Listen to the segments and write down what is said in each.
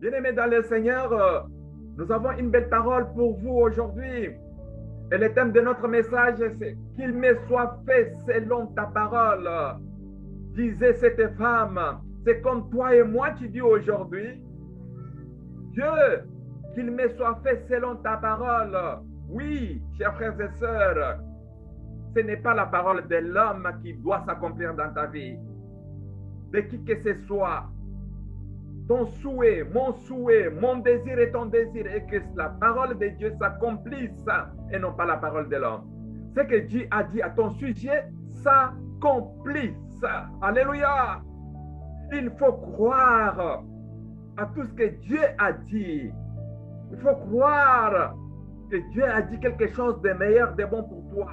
Bien-aimés dans le Seigneur, nous avons une belle parole pour vous aujourd'hui. Et le thème de notre message, c'est qu'il me soit fait selon ta parole. Disait cette femme, c'est comme toi et moi qui dis aujourd'hui, Dieu, qu'il me soit fait selon ta parole. Oui, chers frères et sœurs, ce n'est pas la parole de l'homme qui doit s'accomplir dans ta vie. De qui que ce soit, ton souhait, mon désir et ton désir est que la parole de Dieu s'accomplisse et non pas la parole de l'homme. Ce que Dieu a dit à ton sujet s'accomplisse. Alléluia. Il faut croire à tout ce que Dieu a dit. Il faut croire que Dieu a dit quelque chose de meilleur, de bon pour toi.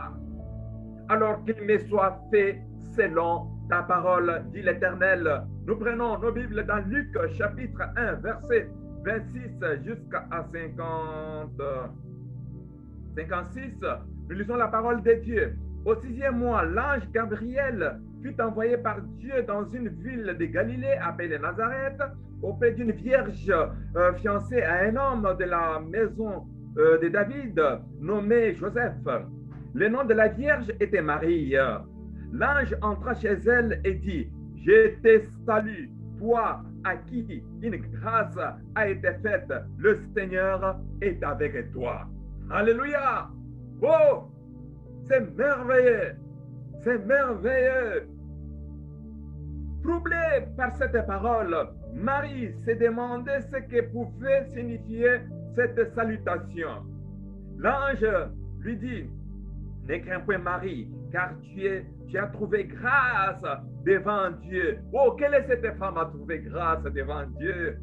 Alors qu'il me soit fait selon ta parole, dit l'Éternel. Nous prenons nos Bibles dans Luc chapitre 1, verset 26 jusqu'à 56. Nous lisons la parole de Dieu. Au 6e mois, l'ange Gabriel fut envoyé par Dieu dans une ville de Galilée appelée Nazareth, auprès d'une vierge fiancée à un homme de la maison de David, nommé Joseph. Le nom de la vierge était Marie. L'ange entra chez elle et dit, je te salue, toi à qui une grâce a été faite, le Seigneur est avec toi. Alléluia! Oh, c'est merveilleux! C'est merveilleux! Troublée par cette parole, Marie se demandait ce que pouvait signifier cette salutation. L'ange lui dit, ne crains point Marie, car tu as trouvé grâce devant Dieu. Oh, quelle est cette femme à trouver grâce devant Dieu?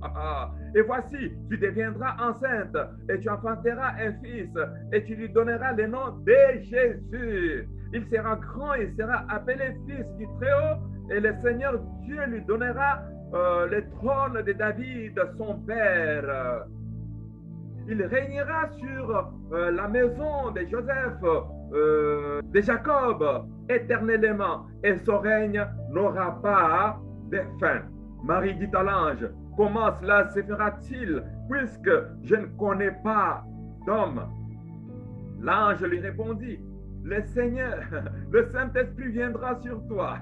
Et voici, tu deviendras enceinte et tu enfanteras un fils et tu lui donneras le nom de Jésus. Il sera grand, il sera appelé fils du Très-Haut et le Seigneur Dieu lui donnera le trône de David, son père. Il régnera sur la maison de Joseph, de Jacob, éternellement, et son règne n'aura pas de fin. Marie dit à l'ange, comment cela se fera-t-il, puisque je ne connais pas d'homme? L'ange lui répondit, le Seigneur, le Saint-Esprit viendra sur toi,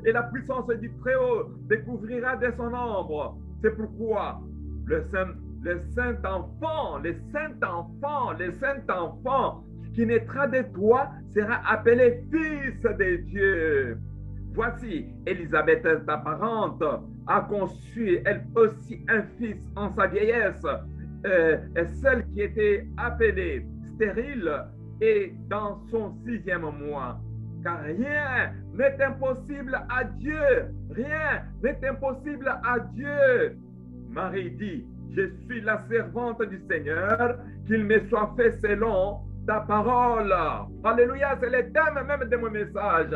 et la puissance du Très-Haut découvrira de son ombre. C'est pourquoi le Saint-Enfant qui naîtra de toi sera appelé Fils de Dieu. Voici, Élisabeth, ta parente, a conçu elle aussi un fils en sa vieillesse, et celle qui était appelée stérile est dans son 6e mois. Car rien n'est impossible à Dieu. Rien n'est impossible à Dieu. Marie dit, je suis la servante du Seigneur, qu'il me soit fait selon ta parole. Alléluia, c'est le thème même de mon message.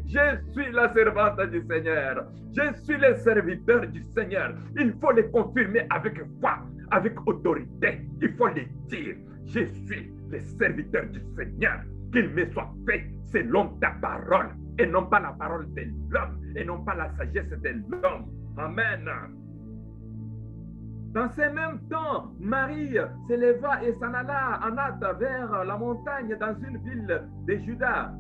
Je suis la servante du Seigneur. Je suis le serviteur du Seigneur. Il faut le confirmer avec foi, avec autorité. Il faut le dire. Je suis le serviteur du Seigneur. Qu'il me soit fait selon ta parole et non pas la parole de l'homme et non pas la sagesse de l'homme. Amen. Dans ce même temps, Marie s'éleva et s'en alla en hâte vers la montagne dans une ville de Juda.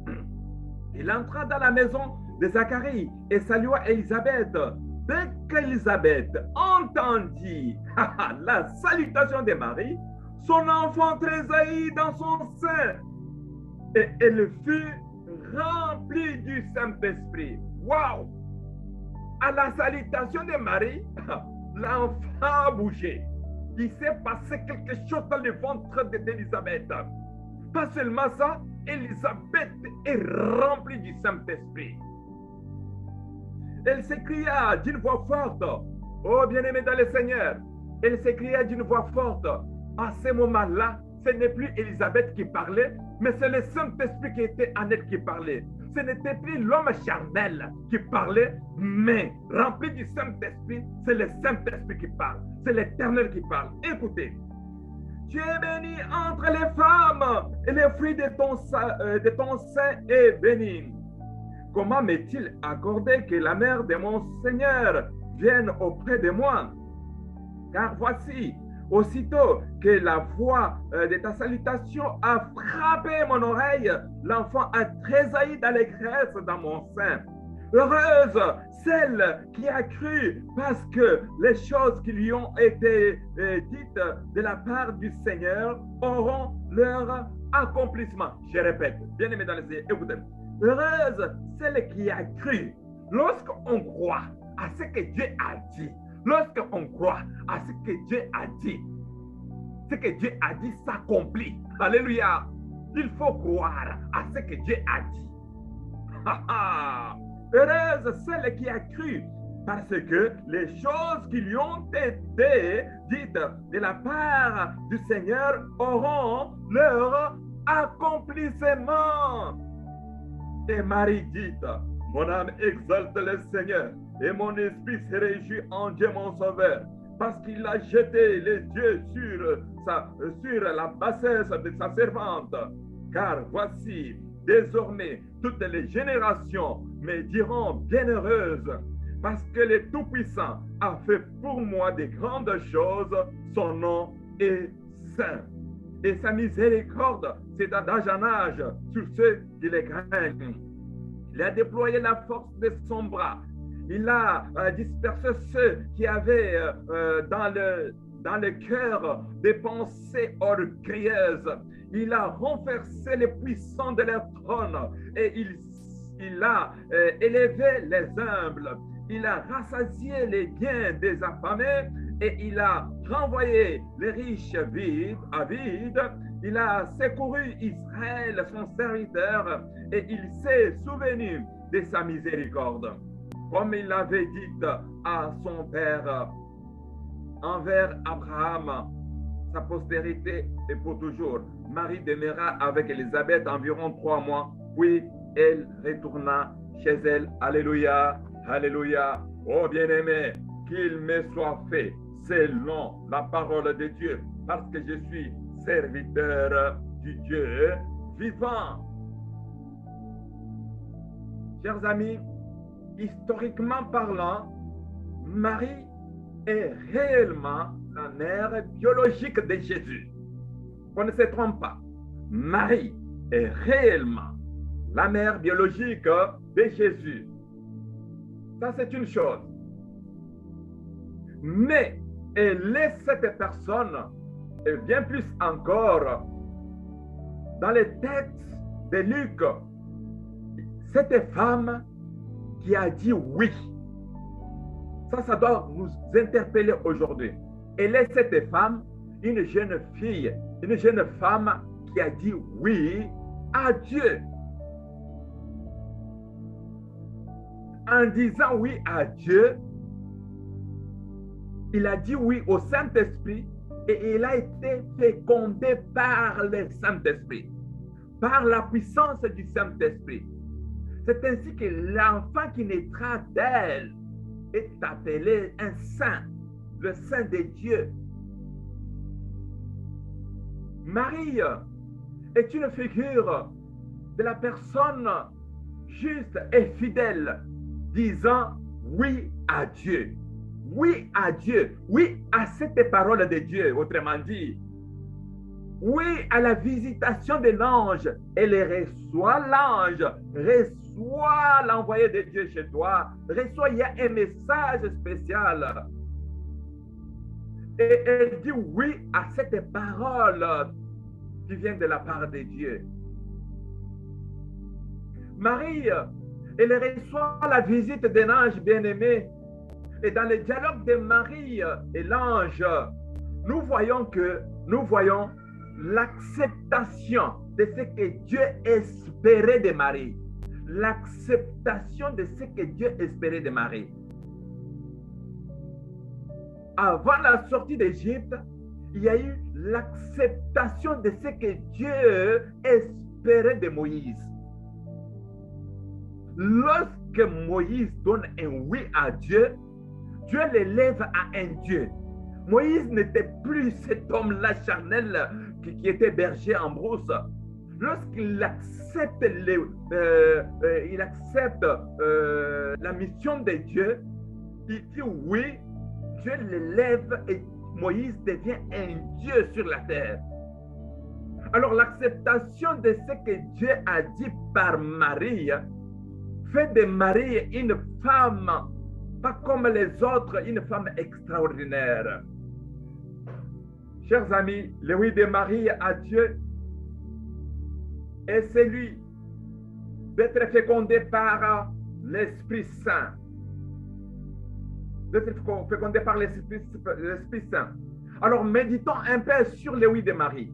Il entra dans la maison de Zacharie et salua Élisabeth. Dès qu'Élisabeth entendit la salutation de Marie, son enfant tressaillit dans son sein et elle fut remplie du Saint-Esprit. Waouh! À la salutation de Marie, l'enfant a bougé. Il s'est passé quelque chose dans le ventre d'Élisabeth. Pas seulement ça, Élisabeth est remplie du Saint-Esprit. Elle s'écria d'une voix forte, oh bien-aimé dans le Seigneur, elle s'écria d'une voix forte. À ce moment-là, ce n'est plus Élisabeth qui parlait, mais c'est le Saint-Esprit qui était en elle qui parlait. Ce n'était plus l'homme charnel qui parlait, mais rempli du Saint-Esprit, c'est le Saint-Esprit qui parle. C'est l'Éternel qui parle. Écoutez, tu es béni entre les femmes et le fruit de ton sein est béni. Comment m'est-il accordé que la mère de mon Seigneur vienne auprès de moi. Car voici, aussitôt que la voix de ta salutation a frappé mon oreille, l'enfant a tressailli d'allégresse dans mon sein. Heureuse celle qui a cru, parce que les choses qui lui ont été dites de la part du Seigneur auront leur accomplissement. Je répète, bien aimé dans les yeux, écoutez. Heureuse celle qui a cru. Lorsqu'on croit à ce que Dieu a dit, lorsqu'on croit à ce que Dieu a dit s'accomplit. Alléluia. Il faut croire à ce que Dieu a dit. Heureuse celle qui a cru, parce que les choses qui lui ont été dites de la part du Seigneur auront leur accomplissement. Et Marie dit, mon âme exalte le Seigneur, et mon esprit se réjouit en Dieu mon Sauveur, parce qu'il a jeté les yeux sur la bassesse de sa servante. Car voici, désormais, toutes les générations me diront bienheureuse, parce que le Tout-Puissant a fait pour moi de grandes choses, son nom est saint. Et sa miséricorde s'étend d'âge en âge sur ceux qui les craignent. Il a déployé la force de son bras. Il a dispersé ceux qui avaient dans le cœur des pensées orgueilleuses. Il a renversé les puissants de leur trône et il a élevé les humbles. Il a rassasié les biens des affamés et il a renvoyé les riches à vide. Il a secouru Israël, son serviteur, et il s'est souvenu de sa miséricorde. Comme il l'avait dit à son père, envers Abraham, sa postérité est pour toujours. Marie demeura avec Élisabeth environ 3 mois, puis elle retourna chez elle. Alléluia, alléluia. Oh bien-aimé, qu'il me soit fait selon la parole de Dieu, parce que je suis serviteur du Dieu vivant. Chers amis, historiquement parlant, Marie est réellement la mère biologique de Jésus. On ne se trompe pas. Marie est réellement la mère biologique de Jésus. Ça, c'est une chose. Mais elle est cette personne, et bien plus encore, dans les textes de Luc, cette femme qui a dit oui. Ça doit nous interpeller aujourd'hui. Elle est cette femme, une jeune fille, une jeune femme qui a dit oui à Dieu. En disant oui à Dieu, il a dit oui au Saint-Esprit et il a été fécondé par le Saint-Esprit, par la puissance du Saint-Esprit. C'est ainsi que l'enfant qui naîtra d'elle est appelé un saint, le saint de Dieu. Marie est une figure de la personne juste et fidèle, disant oui à Dieu. Oui à Dieu, oui à cette parole de Dieu, autrement dit. Oui à la visitation de l'ange. Elle reçoit l'ange, reçoit l'envoyé de Dieu chez toi, reçoit, il y a un message spécial. Et elle dit oui à cette parole qui vient de la part de Dieu. Marie, elle reçoit la visite d'un ange bien-aimé. Et dans le dialogue de Marie et l'ange, nous voyons l'acceptation de ce que Dieu espérait de Marie. L'acceptation de ce que Dieu espérait de Marie. Avant la sortie d'Égypte, il y a eu l'acceptation de ce que Dieu espérait de Moïse. Lorsque Moïse donne un oui à Dieu, Dieu l'élève à un Dieu. Moïse n'était plus cet homme-là charnel qui était berger en brousse. Lorsqu'il accepte, la mission de Dieu, il dit oui, Dieu l'élève et Moïse devient un Dieu sur la terre. Alors l'acceptation de ce que Dieu a dit par Marie fait de Marie une femme, pas comme les autres, une femme extraordinaire. Chers amis, le oui de Marie à Dieu est celui d'être fécondé par l'Esprit Saint. D'être fécondé par l'Esprit Saint. Alors méditons un peu sur le oui de Marie.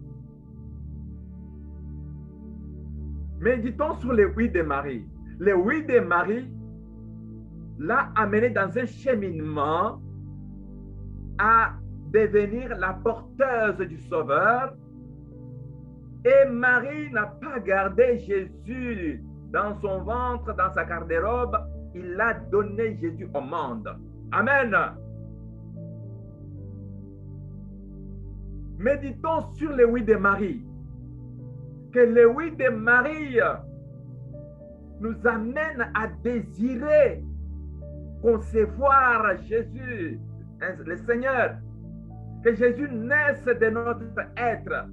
Méditons sur le oui de Marie. Le oui de Marie l'a amené dans un cheminement à devenir la porteuse du Sauveur. Et Marie n'a pas gardé Jésus dans son ventre, dans sa garde-robe. Il a donné Jésus au monde. Amen. Méditons sur le oui de Marie. Que le oui de Marie nous amène à désirer concevoir Jésus, le Seigneur. Que Jésus naisse de notre être,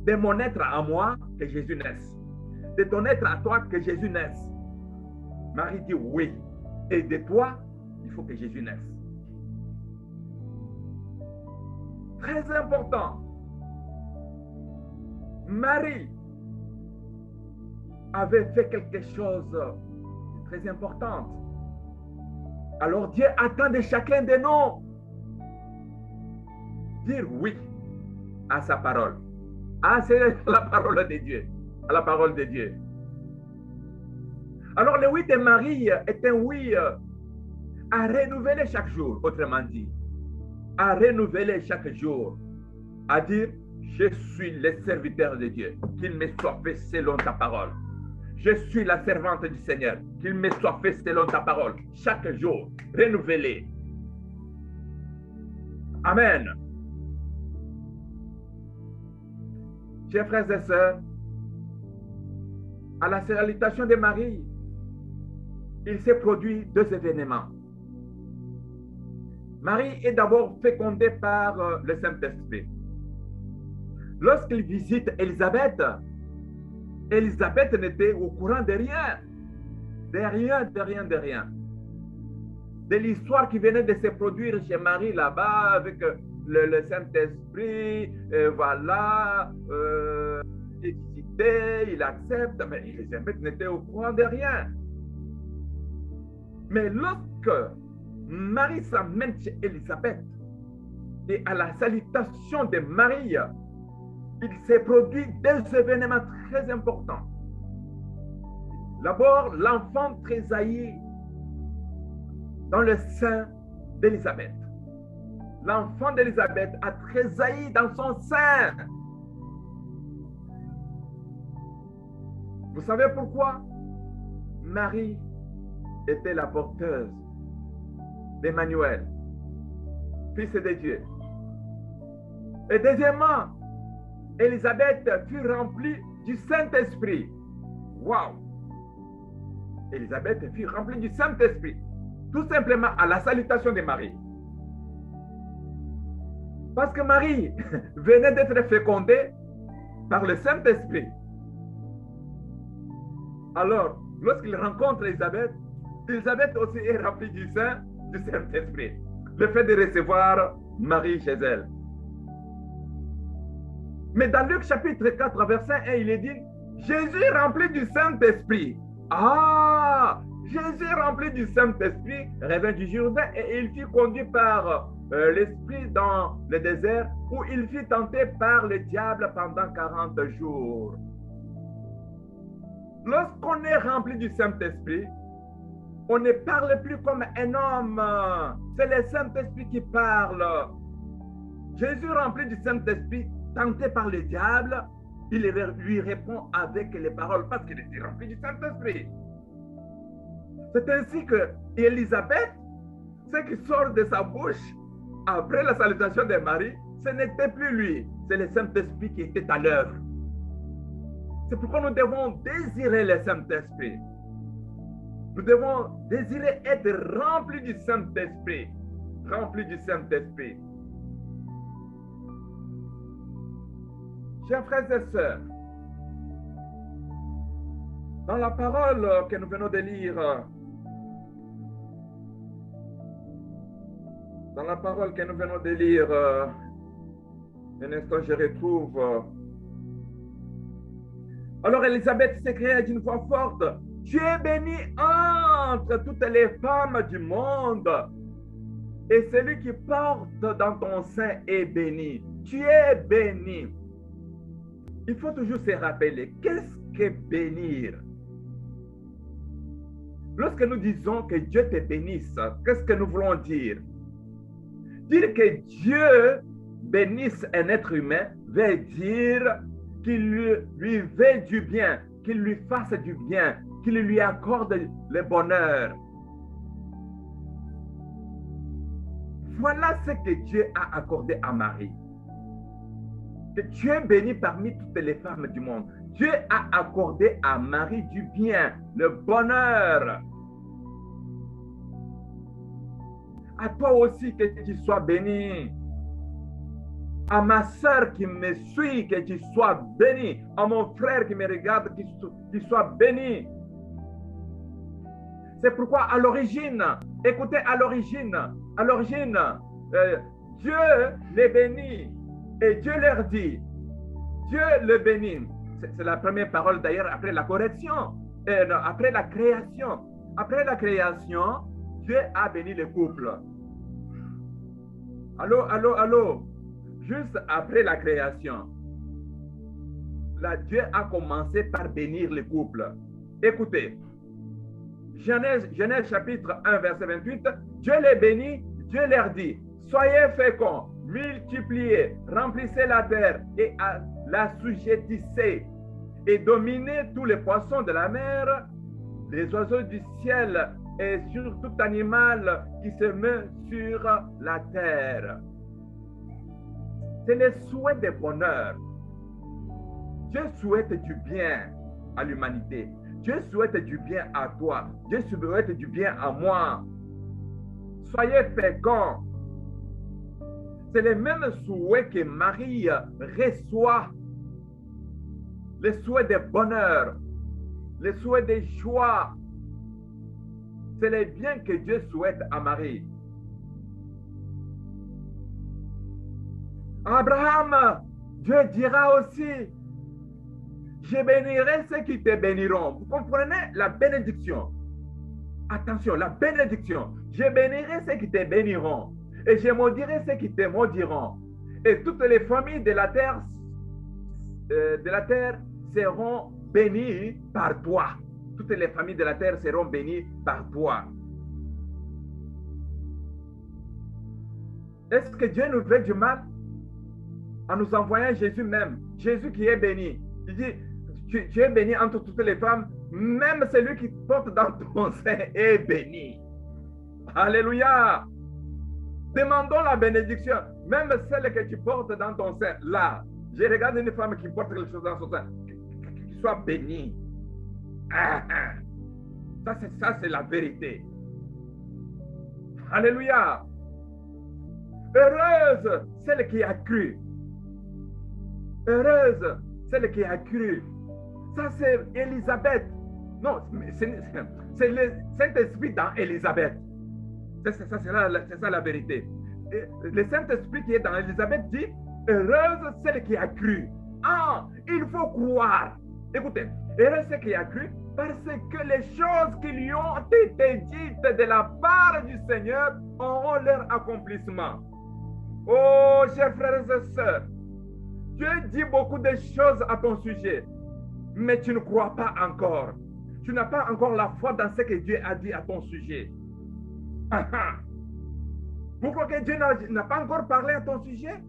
de mon être à moi, que Jésus naisse. De ton être à toi, que Jésus naisse. Marie dit oui. Et de toi, il faut que Jésus naisse. Très important. Marie avait fait quelque chose de très important. Alors Dieu attend de chacun de nous dire oui à sa parole. Ah, c'est la parole de Dieu. À la parole de Dieu. Alors le oui de Marie est un oui à renouveler chaque jour, autrement dit. À renouveler chaque jour. À dire, je suis le serviteur de Dieu. Qu'il me soit fait selon ta parole. Je suis la servante du Seigneur. Qu'il me soit fait selon ta parole. Chaque jour, renouveler. Amen. Chers frères et sœurs, à la salutation de Marie, il s'est produit deux événements. Marie est d'abord fécondée par le Saint-Esprit. Lorsqu'il visite Élisabeth, Élisabeth n'était au courant de rien. De l'histoire qui venait de se produire chez Marie là-bas avec le Saint-Esprit, voilà, il est visité, il accepte, mais Élisabeth n'était au courant de rien. Mais lorsque Marie s'amène chez Élisabeth et à la salutation de Marie, il s'est produit deux événements très importants. D'abord, l'enfant trésaillé dans le sein d'Élisabeth. L'enfant d'Élisabeth a trésailli dans son sein. Vous savez pourquoi? Marie était la porteuse d'Emmanuel, fils de Dieu. Et deuxièmement, Élisabeth fut remplie du Saint-Esprit. Waouh! Élisabeth fut remplie du Saint-Esprit. Tout simplement à la salutation de Marie. Parce que Marie venait d'être fécondée par le Saint-Esprit. Alors, lorsqu'il rencontre Élisabeth, Élisabeth aussi est remplie du Saint-Esprit. Le fait de recevoir Marie chez elle. Mais dans Luc chapitre 4, verset 1, il est dit, Jésus est rempli du Saint-Esprit. Ah! Jésus rempli du Saint-Esprit revint du Jourdain et il fut conduit par l'Esprit dans le désert où il fut tenté par le diable pendant 40 jours. Lorsqu'on est rempli du Saint-Esprit, on ne parle plus comme un homme. C'est le Saint-Esprit qui parle. Jésus rempli du Saint-Esprit, tenté par le diable, il lui répond avec les paroles parce qu'il était rempli du Saint-Esprit. C'est ainsi que Élisabeth, ce qui sort de sa bouche après la salutation de Marie, ce n'était plus lui, c'est le Saint-Esprit qui était à l'œuvre. C'est pourquoi nous devons désirer le Saint-Esprit. Nous devons désirer être remplis du Saint-Esprit. Remplis du Saint-Esprit. Chers frères et sœurs, dans la parole que nous venons de lire, un instant, je retrouve. Alors Élisabeth s'écria d'une voix forte, « Tu es bénie entre toutes les femmes du monde, et celui qui porte dans ton sein est béni. Tu es bénie. » Il faut toujours se rappeler, qu'est-ce que bénir? Lorsque nous disons que Dieu te bénisse, qu'est-ce que nous voulons dire? Dire que Dieu bénisse un être humain veut dire qu'il lui veut du bien, qu'il lui fasse du bien, qu'il lui accorde le bonheur. Voilà ce que Dieu a accordé à Marie. Que Dieu est béni parmi toutes les femmes du monde. Dieu a accordé à Marie du bien, le bonheur. À toi aussi que tu sois béni. À ma soeur qui me suit, que tu sois béni. À mon frère qui me regarde, qu'il soit béni. C'est pourquoi à l'origine, écoutez, à l'origine, Dieu les bénit. Et Dieu leur dit, Dieu le bénit. C'est la première parole d'ailleurs après la correction, non, après la création. Après la création, Dieu a béni le couple. Allô. Juste après la création, là, Dieu a commencé par bénir le couple. Écoutez, Genèse chapitre 1, verset 28, Dieu les bénit, Dieu leur dit, soyez féconds, multipliez, remplissez la terre et l'assujettissez et dominez tous les poissons de la mer, les oiseaux du ciel et sur tout animal qui se meut sur la terre. C'est le souhait de bonheur. Dieu souhaite du bien à l'humanité. Dieu souhaite du bien à toi. Dieu souhaite du bien à moi. Soyez féconds. C'est le même souhait que Marie reçoit. Le souhait de bonheur, le souhait de joie. C'est le bien que Dieu souhaite à Marie. Abraham, Dieu dira aussi, je bénirai ceux qui te béniront. Vous comprenez la bénédiction? Attention, la bénédiction. Je bénirai ceux qui te béniront. Et je maudirai ceux qui te maudiront. Et toutes les familles de la terre seront bénies par toi. Toutes les familles de la terre seront bénies par toi. Est-ce que Dieu nous veut du mal? En nous envoyant Jésus même. Jésus qui est béni. Il dit, tu es béni entre toutes les femmes, même celui qui porte dans ton sein est béni. Alléluia. Demandons la bénédiction, même celle que tu portes dans ton sein. Là, je regarde une femme qui porte quelque chose dans son sein, qui soit bénie. Ça, c'est la vérité. Alléluia. Heureuse celle qui a cru. Heureuse celle qui a cru. Ça, c'est Élisabeth. Non, c'est le Saint-Esprit dans Élisabeth. C'est ça la vérité. Et le Saint-Esprit qui est dans Élisabeth dit, heureuse celle qui a cru. Ah, il faut croire. Écoutez, heureuse celle qui a cru parce que les choses qui lui ont été dites de la part du Seigneur auront leur accomplissement. Oh, chers frères et sœurs, Dieu dit beaucoup de choses à ton sujet, mais tu ne crois pas encore. Tu n'as pas encore la foi dans ce que Dieu a dit à ton sujet. Pourquoi que Dieu n'a pas encore parlé à ton sujet?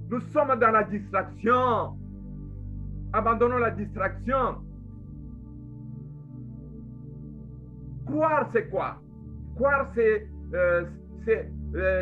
Nous sommes dans la distraction. Abandonnons la distraction. Croire, c'est quoi? Croire, c'est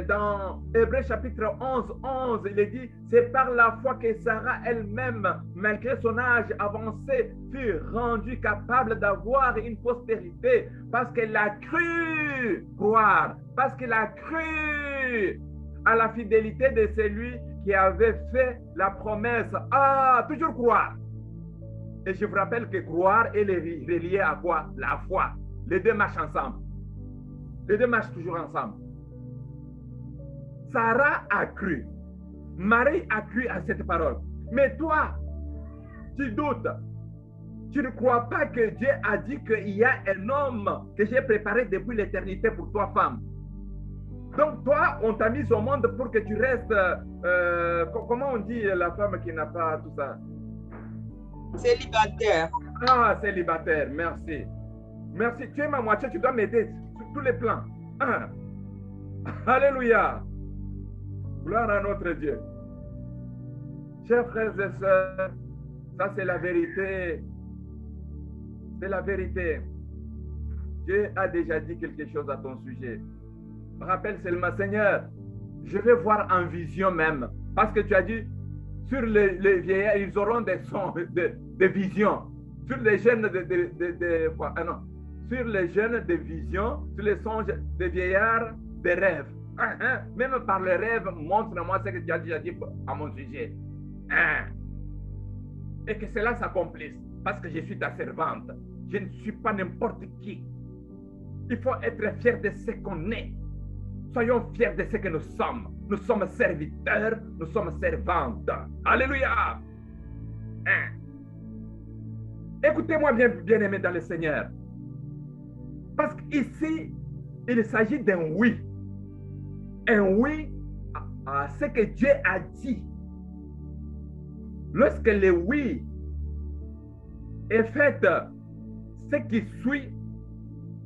dans Hébreux chapitre 11, il est dit, c'est par la foi que Sarah elle-même, malgré son âge avancé, fut rendue capable d'avoir une postérité parce qu'elle a cru croire, parce qu'elle a cru à la fidélité de celui qui avait fait la promesse. Ah, toujours croire. Et je vous rappelle que croire est relié à quoi? La foi. Les deux marchent ensemble. Les deux marchent toujours ensemble. Sarah a cru. Marie a cru à cette parole. Mais toi, tu doutes. Tu ne crois pas que Dieu a dit qu'il y a un homme que j'ai préparé depuis l'éternité pour toi, femme. Donc toi, on t'a mis au monde pour que tu restes, comment on dit la femme qui n'a pas tout ça? Célibataire. Ah, célibataire, merci. Merci, tu es ma moitié, tu dois m'aider sur tous les plans. Ah. Alléluia. Gloire à notre Dieu. Chers frères et sœurs, ça c'est la vérité. C'est la vérité. Dieu a déjà dit quelque chose à ton sujet. Rappelle seulement, Seigneur, je vais voir en vision même. Parce que tu as dit, sur les vieillards, ils auront des sons, des visions. Sur les jeunes sur les jeunes des visions, sur les songes des vieillards, des rêves. Même par les rêves, montre-moi ce que tu as déjà dit à mon sujet. Et que cela s'accomplisse. Parce que je suis ta servante. Je ne suis pas n'importe qui. Il faut être fier de ce qu'on est. Soyons fiers de ce que nous sommes. Nous sommes serviteurs, nous sommes servantes. Alléluia. Écoutez-moi bien aimé dans le Seigneur. Parce qu'ici, il s'agit d'un oui. Un oui à ce que Dieu a dit. Lorsque le oui est fait, ce qui suit,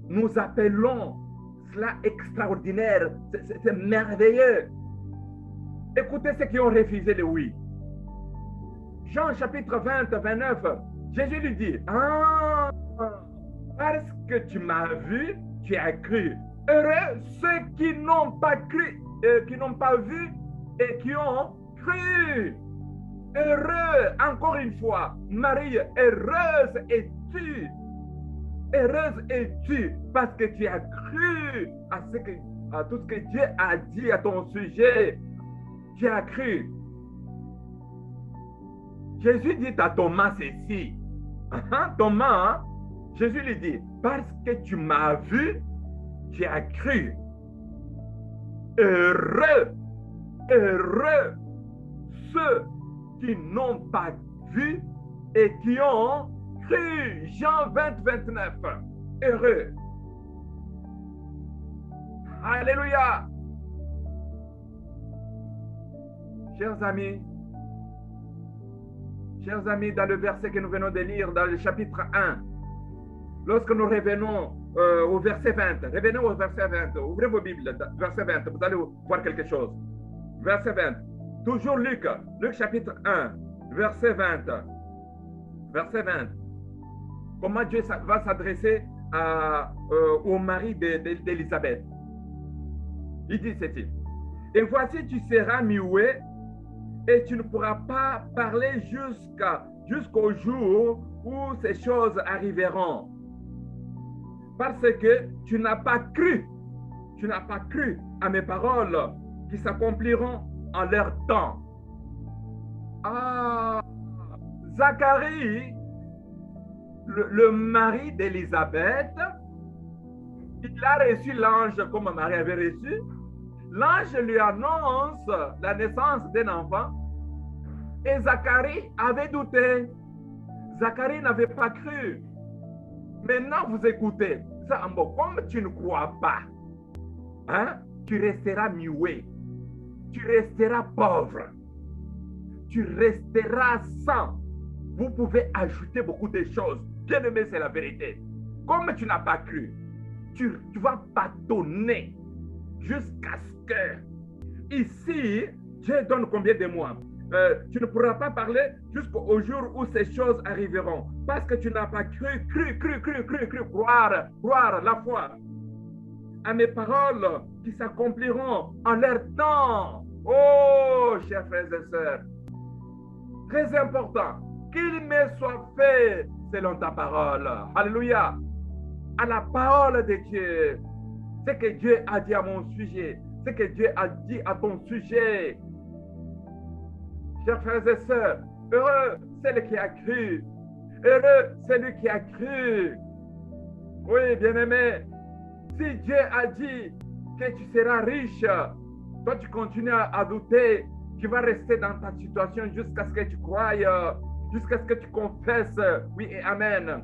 nous appelons cela extraordinaire, c'est merveilleux. Écoutez ceux qui ont refusé le oui. Jean chapitre 20, 29, Jésus lui dit, ah, parce que tu m'as vu, tu as cru. Heureux ceux qui n'ont pas cru, qui n'ont pas vu et qui ont cru. Heureux, encore une fois, Marie, heureuse es-tu. Heureuse es-tu parce que tu as cru à tout ce que Dieu a dit à ton sujet. Tu as cru. Jésus dit à Thomas ceci. Thomas, Jésus lui dit, parce que tu m'as vu, tu as cru. Heureux, heureux ceux qui n'ont pas vu et qui ont cru. Jean 20, 29. Heureux. Alléluia. Chers amis, dans le verset que nous venons de lire, dans le chapitre 1, lorsque nous revenons au verset 20, revenez au verset 20, ouvrez vos Bibles, verset 20, vous allez voir quelque chose. Verset 20, toujours Luc chapitre 1, verset 20. Verset 20. Comment Dieu va s'adresser au mari d'Élisabeth. Il dit ceci. Et voici, tu seras muet et tu ne pourras pas parler jusqu'au jour où ces choses arriveront. Parce que tu n'as pas cru. Tu n'as pas cru à mes paroles qui s'accompliront en leur temps. Ah, Zacharie, le mari d'Élisabeth, il a reçu l'ange comme Marie avait reçu. L'ange lui annonce la naissance d'un enfant et Zacharie avait douté. Zacharie n'avait pas cru. Maintenant, vous écoutez. Comme tu ne crois pas, tu resteras muet. Tu resteras pauvre. Tu resteras sans. Vous pouvez ajouter beaucoup de choses. Bien aimé, c'est la vérité. Comme tu n'as pas cru, tu vas bâtonner jusqu'à ce que, ici, Dieu donne combien de mois? Tu ne pourras pas parler jusqu'au jour où ces choses arriveront. Parce que tu n'as pas cru, croire, la foi. à mes paroles qui s'accompliront en leur temps. Oh, chers frères et sœurs, très important, qu'il me soit fait selon ta parole. Alléluia. À la parole de Dieu. Ce que Dieu a dit à mon sujet. Ce que Dieu a dit à ton sujet. Chers frères et sœurs, heureux celui qui a cru. Heureux celui qui a cru. Oui, bien-aimé. Si Dieu a dit que tu seras riche, toi tu continues à douter, tu vas rester dans ta situation jusqu'à ce que tu croies, jusqu'à ce que tu confesses, oui et amen.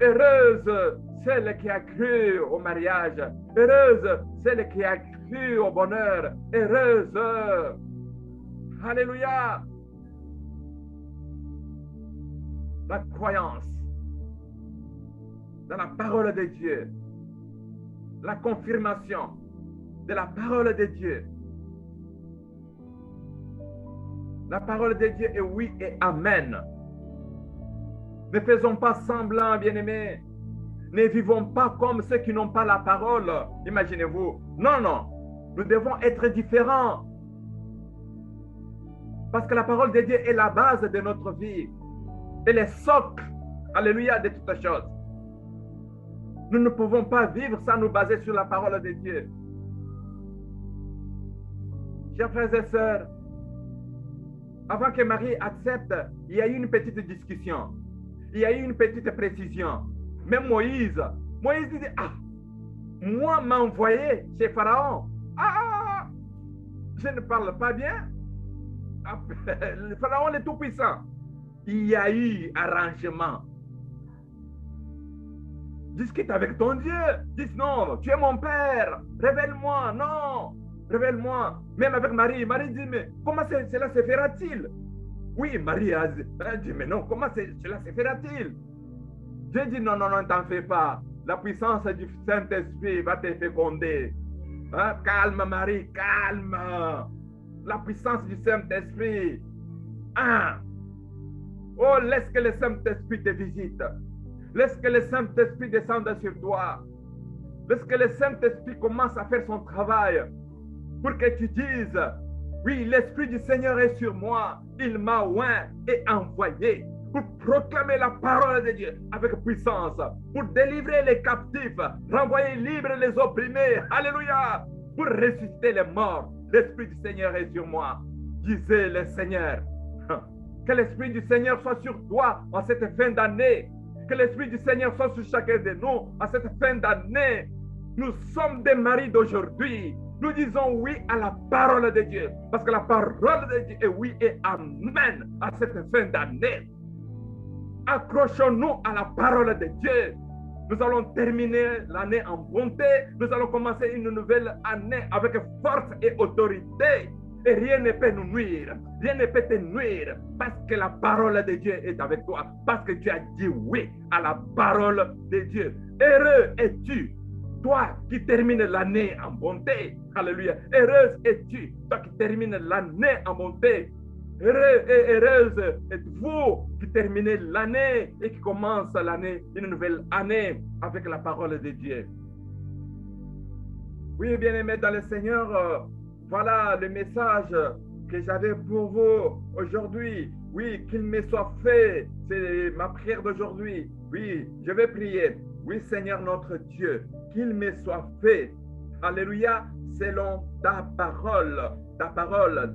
Heureuse celle qui a cru au mariage, heureuse celle qui a cru au bonheur, heureuse. Alléluia. La croyance dans la parole de Dieu, la confirmation de la parole de Dieu. La parole de Dieu est oui et amen. Ne faisons pas semblant, bien-aimés. Ne vivons pas comme ceux qui n'ont pas la parole. Imaginez-vous. Non, non. Nous devons être différents. Parce que la parole de Dieu est la base de notre vie. Et le socle, alléluia, de toutes choses. Nous ne pouvons pas vivre sans nous baser sur la parole de Dieu. Chers frères et sœurs, avant que Marie accepte, il y a eu une petite discussion. Il y a eu une petite précision. Même Moïse dit, ah, moi m'envoyer chez Pharaon. Ah, je ne parle pas bien. Ah, le Pharaon est tout puissant. Il y a eu arrangement. Discute avec ton Dieu. Dis non, tu es mon père. Révèle-moi, non. Révèle-moi. Même avec Marie. Marie dit, mais comment cela se fera-t-il? Oui, Marie a dit, mais non, comment cela se fera-t-il? Dieu dit, non, non, non, t'en fais pas. La puissance du Saint-Esprit va te féconder. Hein? Calme, Marie, calme. La puissance du Saint-Esprit. Hein? Oh, laisse que le Saint-Esprit te visite. Laisse que le Saint-Esprit descende sur toi. Laisse que le Saint-Esprit commence à faire son travail. Pour que tu dises, oui, l'Esprit du Seigneur est sur moi. Il m'a oint et envoyé pour proclamer la parole de Dieu avec puissance, pour délivrer les captifs, renvoyer libres les opprimés. Alléluia. Pour ressusciter les morts. L'Esprit du Seigneur est sur moi. Disait le Seigneur. Que l'Esprit du Seigneur soit sur toi en cette fin d'année. Que l'Esprit du Seigneur soit sur chacun de nous en cette fin d'année. Nous sommes des maris d'aujourd'hui. Nous disons oui à la parole de Dieu. Parce que la parole de Dieu est oui et amen à cette fin d'année. Accrochons-nous à la parole de Dieu. Nous allons terminer l'année en bonté. Nous allons commencer une nouvelle année avec force et autorité. Et rien ne peut nous nuire. Rien ne peut te nuire. Parce que la parole de Dieu est avec toi. Parce que tu as dit oui à la parole de Dieu. Heureux es-tu, toi qui termines l'année en bonté. Alléluia. Heureuse es-tu, toi qui termines l'année en bonté. Heureux et heureuse êtes-vous qui terminez l'année et qui commence l'année, une nouvelle année avec la parole de Dieu. Oui, bien-aimés dans le Seigneur, voilà le message que j'avais pour vous aujourd'hui. Oui, qu'il me soit fait. C'est ma prière d'aujourd'hui. Oui, je vais prier. Oui, Seigneur notre Dieu, qu'il me soit fait. Alléluia, selon ta parole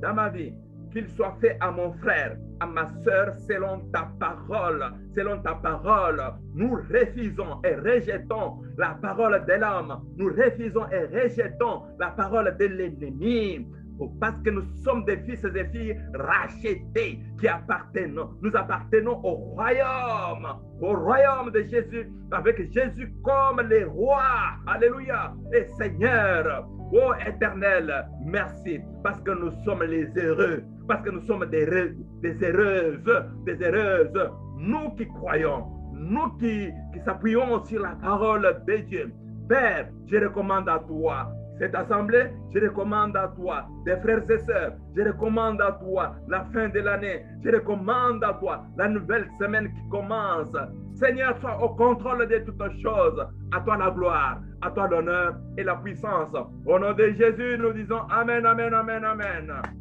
dans ma vie. Qu'il soit fait à mon frère, à ma sœur, selon ta parole. Selon ta parole, nous refusons et rejetons la parole de l'homme. Nous refusons et rejetons la parole de l'ennemi. Parce que nous sommes des fils et des filles rachetés qui appartenons. Nous appartenons au royaume de Jésus, avec Jésus comme le roi. Alléluia. Et Seigneur, ô Éternel, merci, parce que nous sommes les heureux, parce que nous sommes des heureuses, nous qui croyons, nous qui s'appuyons sur la parole de Dieu. Père, je recommande à toi cette assemblée, je recommande à toi des frères et sœurs, je recommande à toi la fin de l'année, je recommande à toi la nouvelle semaine qui commence. Seigneur, sois au contrôle de toutes choses. À toi la gloire, à toi l'honneur et la puissance. Au nom de Jésus, nous disons Amen, Amen, Amen, Amen.